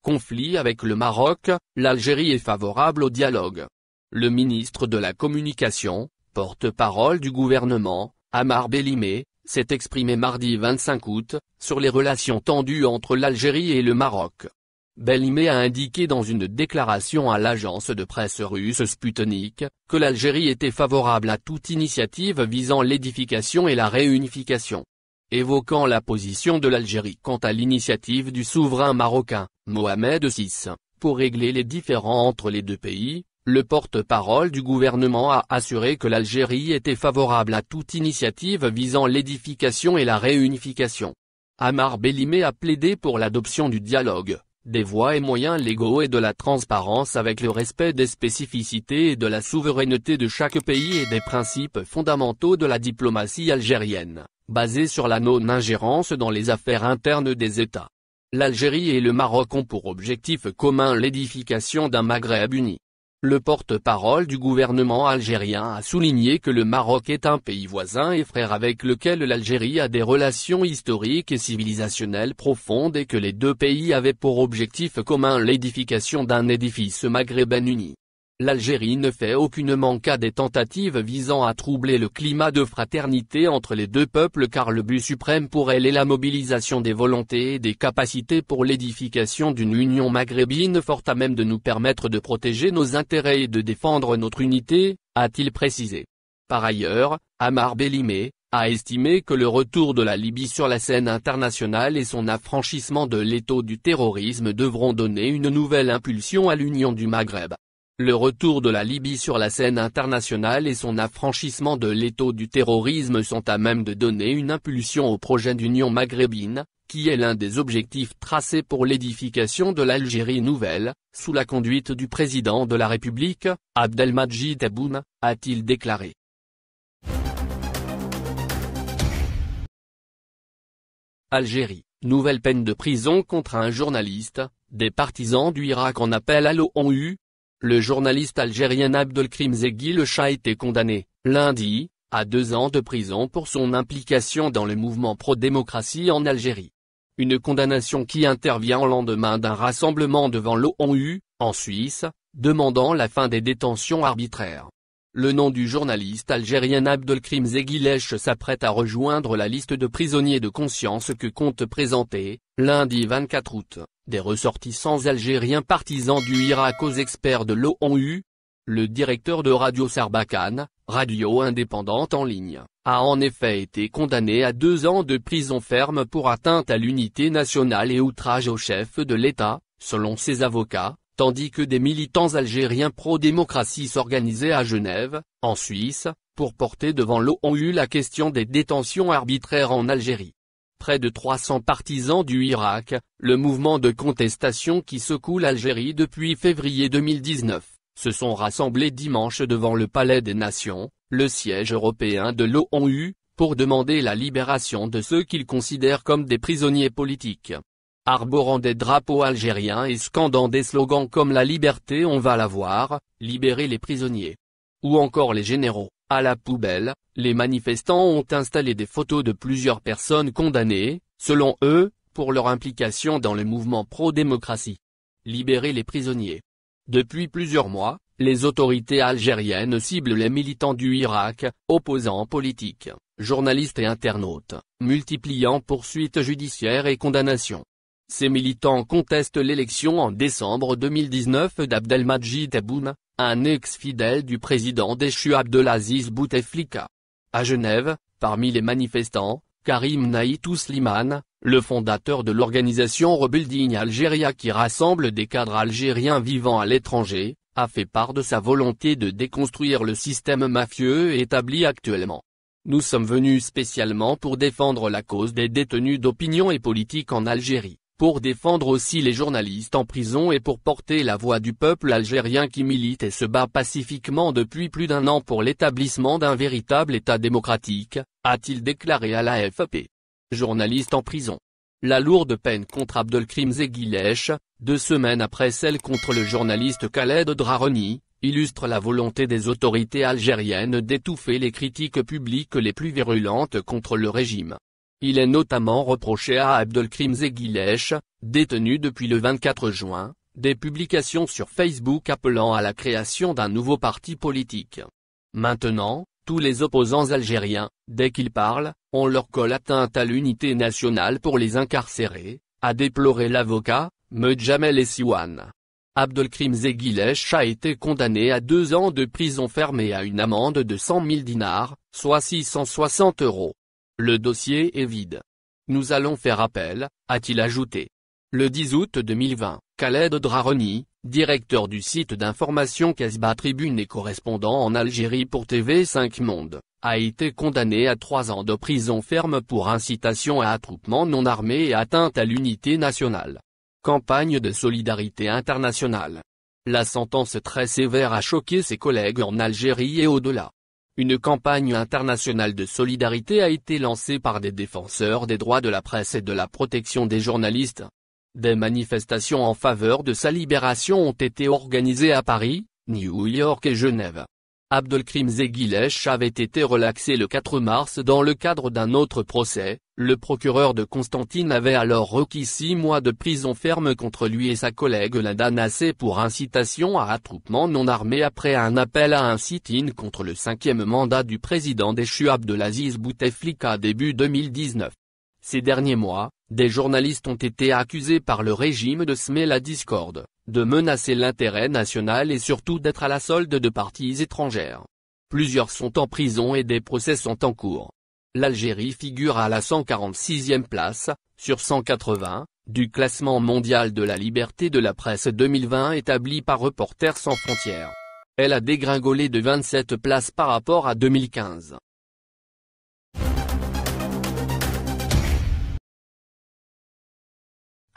conflit avec le Maroc, l'Algérie est favorable au dialogue. Le ministre de la Communication, porte-parole du gouvernement, Ammar Bellimé, s'est exprimé mardi 25 août, sur les relations tendues entre l'Algérie et le Maroc. Bellimé a indiqué dans une déclaration à l'agence de presse russe Sputnik, que l'Algérie était favorable à toute initiative visant l'édification et la réunification. Évoquant la position de l'Algérie quant à l'initiative du souverain marocain, Mohamed VI, pour régler les différends entre les deux pays, le porte-parole du gouvernement a assuré que l'Algérie était favorable à toute initiative visant l'édification et la réunification. Ammar Bellimé a plaidé pour l'adoption du dialogue, des voies et moyens légaux et de la transparence avec le respect des spécificités et de la souveraineté de chaque pays et des principes fondamentaux de la diplomatie algérienne, basés sur la non-ingérence dans les affaires internes des États. L'Algérie et le Maroc ont pour objectif commun l'édification d'un Maghreb uni. Le porte-parole du gouvernement algérien a souligné que le Maroc est un pays voisin et frère avec lequel l'Algérie a des relations historiques et civilisationnelles profondes et que les deux pays avaient pour objectif commun l'édification d'un édifice maghrébin uni. L'Algérie ne fait aucunement cas des tentatives visant à troubler le climat de fraternité entre les deux peuples car le but suprême pour elle est la mobilisation des volontés et des capacités pour l'édification d'une union maghrébine forte à même de nous permettre de protéger nos intérêts et de défendre notre unité, a-t-il précisé. Par ailleurs, Ammar Bellimé a estimé que le retour de la Libye sur la scène internationale et son affranchissement de l'étau du terrorisme devront donner une nouvelle impulsion à l'union du Maghreb. Le retour de la Libye sur la scène internationale et son affranchissement de l'étau du terrorisme sont à même de donner une impulsion au projet d'union maghrébine, qui est l'un des objectifs tracés pour l'édification de l'Algérie nouvelle, sous la conduite du président de la République, Abdelmadjid Tebboune, a-t-il déclaré. Algérie, nouvelle peine de prison contre un journaliste, des partisans du Irak en appellent à l'ONU. Le journaliste algérien Abdelkrim Zeguilech a été condamné, lundi, à 2 ans de prison pour son implication dans le mouvement pro-démocratie en Algérie. Une condamnation qui intervient au lendemain d'un rassemblement devant l'ONU, en Suisse, demandant la fin des détentions arbitraires. Le nom du journaliste algérien Abdelkrim Zeguilech s'apprête à rejoindre la liste de prisonniers de conscience que compte présenter, lundi 24 août, des ressortissants algériens partisans du Irak aux experts de l'ONU. Le directeur de Radio Sarbacane, radio indépendante en ligne, a en effet été condamné à 2 ans de prison ferme pour atteinte à l'unité nationale et outrage au chef de l'État, selon ses avocats, tandis que des militants algériens pro-démocratie s'organisaient à Genève, en Suisse, pour porter devant l'ONU la question des détentions arbitraires en Algérie. Près de 300 partisans du Irak, le mouvement de contestation qui secoue l'Algérie depuis février 2019, se sont rassemblés dimanche devant le Palais des Nations, le siège européen de l'ONU, pour demander la libération de ceux qu'ils considèrent comme des prisonniers politiques. Arborant des drapeaux algériens et scandant des slogans comme « La liberté on va l'avoir »,« Libérer les prisonniers » ou encore les généraux, à la poubelle, les manifestants ont installé des photos de plusieurs personnes condamnées, selon eux, pour leur implication dans le mouvement pro-démocratie. Libérer les prisonniers. Depuis plusieurs mois, les autorités algériennes ciblent les militants du Irak, opposants politiques, journalistes et internautes, multipliant poursuites judiciaires et condamnations. Ces militants contestent l'élection en décembre 2019 d'Abdelmadjid Tebboune, un ex-fidèle du président déchu Abdelaziz Bouteflika. À Genève, parmi les manifestants, Karim Naïtou Slimane, le fondateur de l'organisation Rebuilding Algeria qui rassemble des cadres algériens vivant à l'étranger, a fait part de sa volonté de déconstruire le système mafieux établi actuellement. Nous sommes venus spécialement pour défendre la cause des détenus d'opinion et politique en Algérie, pour défendre aussi les journalistes en prison et pour porter la voix du peuple algérien qui milite et se bat pacifiquement depuis plus d'1 an pour l'établissement d'un véritable État démocratique, a-t-il déclaré à l'AFP. Journaliste en prison. La lourde peine contre Abdelkrim Zeguilech, 2 semaines après celle contre le journaliste Khaled Drareni, illustre la volonté des autorités algériennes d'étouffer les critiques publiques les plus virulentes contre le régime. Il est notamment reproché à Abdelkrim Zeguilech, détenu depuis le 24 juin, des publications sur Facebook appelant à la création d'un nouveau parti politique. Maintenant, tous les opposants algériens, dès qu'ils parlent, on leur colle atteinte à l'unité nationale pour les incarcérer, a déploré l'avocat, Medjamel Essiouane. Abdelkrim Zeguilech a été condamné à 2 ans de prison ferme et à une amende de 100 000 dinars, soit 660 €. Le dossier est vide. Nous allons faire appel, a-t-il ajouté. Le 10 août 2020, Khaled Draroni, directeur du site d'information Casbah Tribune et correspondant en Algérie pour TV5 Monde, a été condamné à 3 ans de prison ferme pour incitation à attroupement non armé et atteinte à l'unité nationale. Campagne de solidarité internationale. La sentence très sévère a choqué ses collègues en Algérie et au-delà. Une campagne internationale de solidarité a été lancée par des défenseurs des droits de la presse et de la protection des journalistes. Des manifestations en faveur de sa libération ont été organisées à Paris, New York et Genève. Abdelkrim Zeguilech avait été relaxé le 4 mars dans le cadre d'un autre procès. Le procureur de Constantine avait alors requis 6 mois de prison ferme contre lui et sa collègue Linda Nassé pour incitation à attroupement non armé après un appel à un sit-in contre le 5e mandat du président déchu Abdelaziz Bouteflika début 2019. Ces derniers mois, des journalistes ont été accusés par le régime de semer la discorde, de menacer l'intérêt national et surtout d'être à la solde de parties étrangères. Plusieurs sont en prison et des procès sont en cours. L'Algérie figure à la 146e place, sur 180, du classement mondial de la liberté de la presse 2020 établi par Reporters sans frontières. Elle a dégringolé de 27 places par rapport à 2015.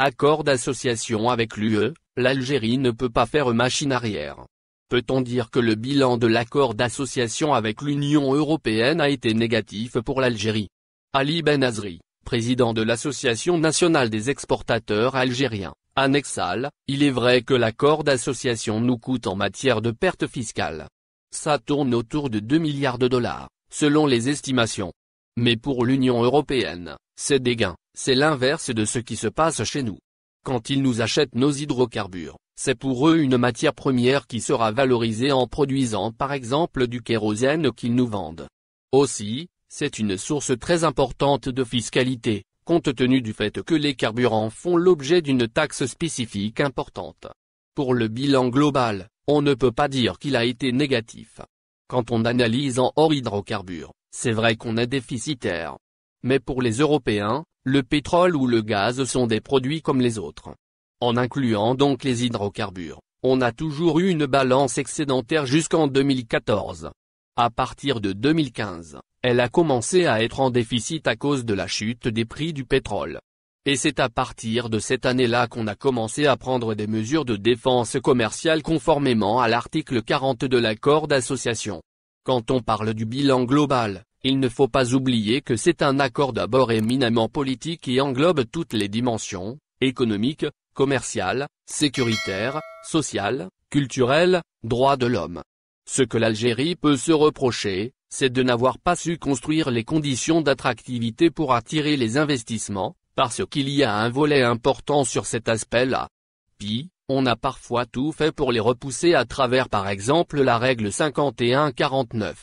Accord d'association avec l'UE, l'Algérie ne peut pas faire machine arrière. Peut-on dire que le bilan de l'accord d'association avec l'Union européenne a été négatif pour l'Algérie? Ali Benazri, président de l'Association nationale des exportateurs algériens, Annexal, il est vrai que l'accord d'association nous coûte en matière de pertes fiscales. Ça tourne autour de 2 milliards de dollars, selon les estimations. Mais pour l'Union européenne, c'est des gains, c'est l'inverse de ce qui se passe chez nous. Quand ils nous achètent nos hydrocarbures, c'est pour eux une matière première qui sera valorisée en produisant par exemple du kérosène qu'ils nous vendent. Aussi, c'est une source très importante de fiscalité, compte tenu du fait que les carburants font l'objet d'une taxe spécifique importante. Pour le bilan global, on ne peut pas dire qu'il a été négatif. Quand on analyse en hors hydrocarbures, c'est vrai qu'on est déficitaire. Mais pour les Européens, le pétrole ou le gaz sont des produits comme les autres. En incluant donc les hydrocarbures, on a toujours eu une balance excédentaire jusqu'en 2014. À partir de 2015, elle a commencé à être en déficit à cause de la chute des prix du pétrole. Et c'est à partir de cette année-là qu'on a commencé à prendre des mesures de défense commerciale conformément à l'article 40 de l'accord d'association. Quand on parle du bilan global, il ne faut pas oublier que c'est un accord d'abord éminemment politique qui englobe toutes les dimensions, économiques, commerciales, sécuritaires, sociales, culturelles, droits de l'homme. Ce que l'Algérie peut se reprocher, c'est de n'avoir pas su construire les conditions d'attractivité pour attirer les investissements, parce qu'il y a un volet important sur cet aspect-là. Puis, on a parfois tout fait pour les repousser à travers par exemple la règle 51-49.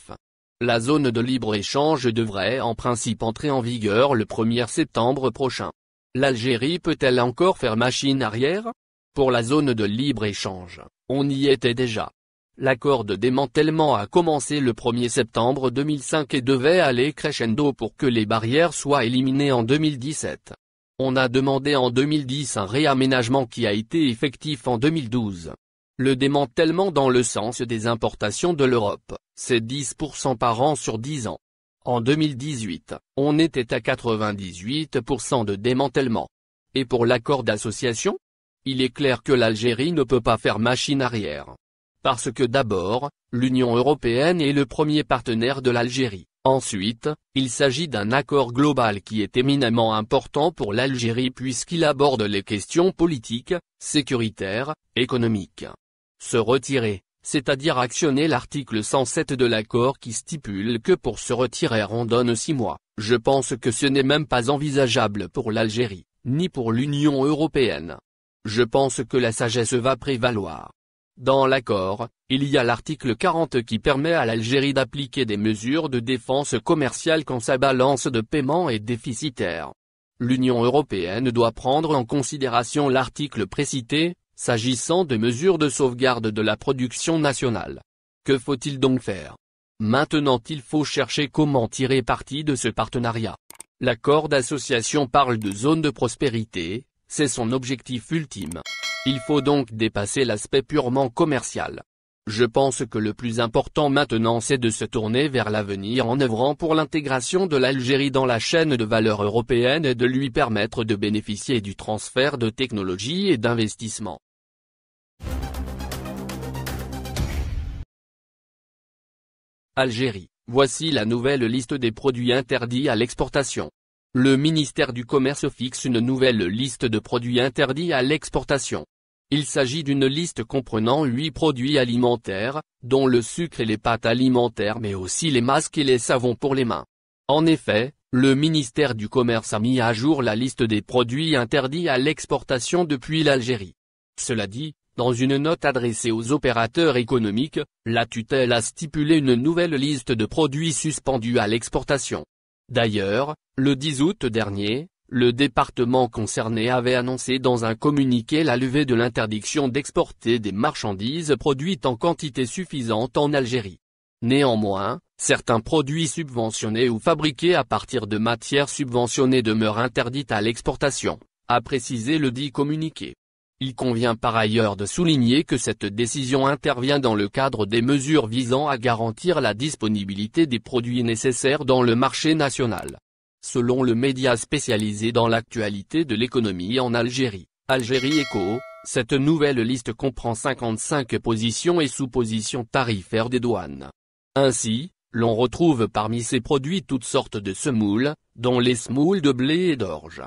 La zone de libre-échange devrait en principe entrer en vigueur le 1er septembre prochain. L'Algérie peut-elle encore faire machine arrière? Pour la zone de libre-échange, on y était déjà. L'accord de démantèlement a commencé le 1er septembre 2005 et devait aller crescendo pour que les barrières soient éliminées en 2017. On a demandé en 2010 un réaménagement qui a été effectif en 2012. Le démantèlement dans le sens des importations de l'Europe, c'est 10% par an sur 10 ans. En 2018, on était à 98% de démantèlement. Et pour l'accord d'association? Il est clair que l'Algérie ne peut pas faire machine arrière. Parce que d'abord, l'Union européenne est le premier partenaire de l'Algérie. Ensuite, il s'agit d'un accord global qui est éminemment important pour l'Algérie puisqu'il aborde les questions politiques, sécuritaires, économiques. Se retirer, c'est-à-dire actionner l'article 107 de l'accord qui stipule que pour se retirer on donne 6 mois, Je pense que ce n'est même pas envisageable pour l'Algérie, ni pour l'Union européenne. Je pense que la sagesse va prévaloir. Dans l'accord, il y a l'article 40 qui permet à l'Algérie d'appliquer des mesures de défense commerciale quand sa balance de paiement est déficitaire. L'Union européenne doit prendre en considération l'article précité, s'agissant de mesures de sauvegarde de la production nationale. Que faut-il donc faire? Maintenant il faut chercher comment tirer parti de ce partenariat. L'accord d'association parle de zone de prospérité, c'est son objectif ultime. Il faut donc dépasser l'aspect purement commercial. Je pense que le plus important maintenant c'est de se tourner vers l'avenir en œuvrant pour l'intégration de l'Algérie dans la chaîne de valeur européenne et de lui permettre de bénéficier du transfert de technologie et d'investissement. Algérie, voici la nouvelle liste des produits interdits à l'exportation. Le ministère du Commerce fixe une nouvelle liste de produits interdits à l'exportation. Il s'agit d'une liste comprenant 8 produits alimentaires, dont le sucre et les pâtes alimentaires mais aussi les masques et les savons pour les mains. En effet, le ministère du Commerce a mis à jour la liste des produits interdits à l'exportation depuis l'Algérie. Cela dit, dans une note adressée aux opérateurs économiques, la tutelle a stipulé une nouvelle liste de produits suspendus à l'exportation. D'ailleurs, le 10 août dernier, le département concerné avait annoncé dans un communiqué la levée de l'interdiction d'exporter des marchandises produites en quantité suffisante en Algérie. Néanmoins, certains produits subventionnés ou fabriqués à partir de matières subventionnées demeurent interdits à l'exportation, a précisé le dit communiqué. Il convient par ailleurs de souligner que cette décision intervient dans le cadre des mesures visant à garantir la disponibilité des produits nécessaires dans le marché national. Selon le média spécialisé dans l'actualité de l'économie en Algérie, Algérie Eco, cette nouvelle liste comprend 55 positions et sous-positions tarifaires des douanes. Ainsi, l'on retrouve parmi ces produits toutes sortes de semoules, dont les semoules de blé et d'orge.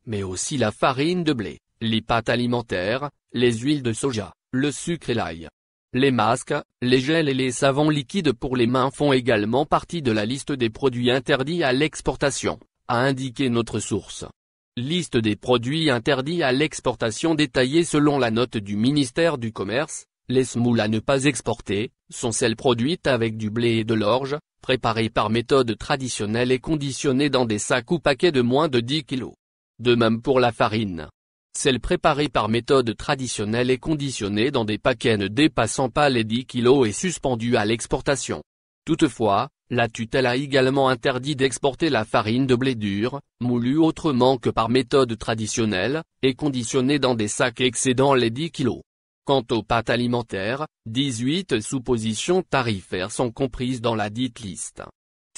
Mais aussi la farine de blé, les pâtes alimentaires, les huiles de soja, le sucre et l'ail. Les masques, les gels et les savons liquides pour les mains font également partie de la liste des produits interdits à l'exportation, a indiqué notre source. Liste des produits interdits à l'exportation détaillée selon la note du ministère du Commerce. Les semoules à ne pas exporter, sont celles produites avec du blé et de l'orge, préparées par méthode traditionnelle et conditionnées dans des sacs ou paquets de moins de 10 kg. De même pour la farine. Celle préparée par méthode traditionnelle et conditionnée dans des paquets ne dépassant pas les 10 kg est suspendue à l'exportation. Toutefois, la tutelle a également interdit d'exporter la farine de blé dur, moulue autrement que par méthode traditionnelle, et conditionnée dans des sacs excédant les 10 kg. Quant aux pâtes alimentaires, 18 sous-positions tarifaires sont comprises dans la dite liste.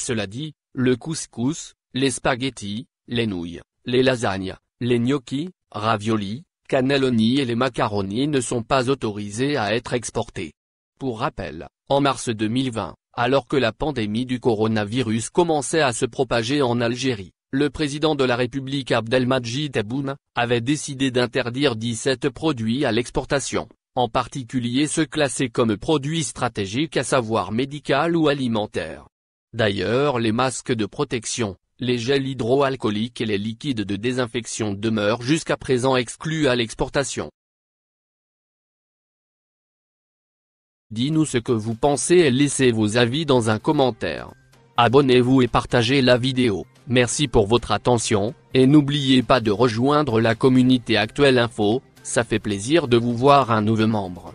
Cela dit, le couscous, les spaghettis, les nouilles, les lasagnes, les gnocchis, raviolis, cannelloni et les macaronis ne sont pas autorisés à être exportés. Pour rappel, en mars 2020, alors que la pandémie du coronavirus commençait à se propager en Algérie, le président de la République Abdelmadjid Tebboune avait décidé d'interdire 17 produits à l'exportation, en particulier ceux classés comme produits stratégiques à savoir médical ou alimentaire. D'ailleurs les masques de protection, les gels hydroalcooliques et les liquides de désinfection demeurent jusqu'à présent exclus à l'exportation. Dis-nous ce que vous pensez et laissez vos avis dans un commentaire. Abonnez-vous et partagez la vidéo. Merci pour votre attention, et n'oubliez pas de rejoindre la communauté Actuelle Info, ça fait plaisir de vous voir un nouveau membre.